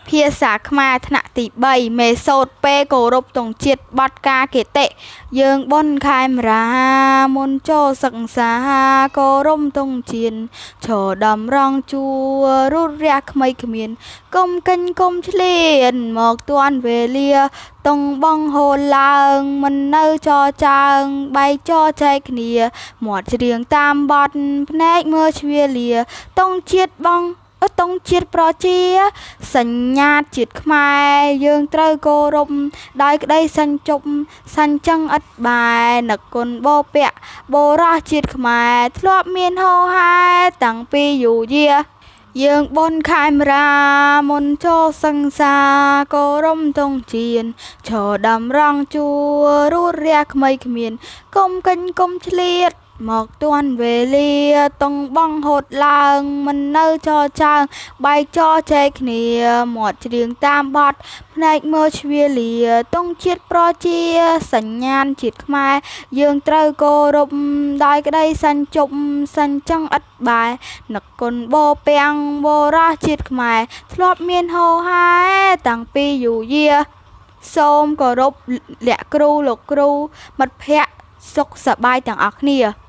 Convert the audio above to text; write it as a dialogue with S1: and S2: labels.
S1: ភាសាខ្មែរថ្នាក់ទី3មេសូតពេលគោរពទង់ជាតិបទការគតិយើងបុណ្យខែមរាមុនចូលសិក្សាគោរពទង់ជាតិឈរតម្រង់ជួររុតរះក្មេងគ្មានកុំកិញកុំឆ្លៀនមកទាន់វេលាតុងបងហូរឡើងមិននៅចរចាងបែកចរចែកគ្នាមាត់ច្រៀងតាមបទភ្នែកមើលឆ្វៀលាតុងជាតិបងតុងជាតិប្រជាសញ្ញាជាតិខ្មែរយើងត្រូវគោរពដោយក្តីសញ្ជប់សញ្ចឹងឥតបែនឹកគុណបូពៈបរោះជាតិខ្មែរធ្លាប់មានហូរហែតាំងពីយូរយាយើងបុណ្យខែមរាមុនចូលសិក្សាគោរពទង់ជាតិឈរតម្រង់ជួររុតរះក្មេងគ្មានកុំកិញកុំឆ្លៀតមកទាន់វេលាតុងបងហូតឡើងមិននៅចរចាងបែកចរចែកគ្នាមាត់ច្រៀងតាមបទភ្នែកមើលឆ្វៀលាតុងជាតិប្រជាសញ្ញាជាតិខ្មែរយើងត្រូវគោរពដោយក្តីសញ្ជប់សញ្ចឹងឥតបែនឹកគុណបូពាំងបរោះជាតិខ្មែរធ្លាប់មានហូរហែតាំងពីយូរយាសូមគោរពលាក់គ្រូលោកគ្រូមិត្តភ័ក្តិសុខសប្បាយទាំងអស់គ្នា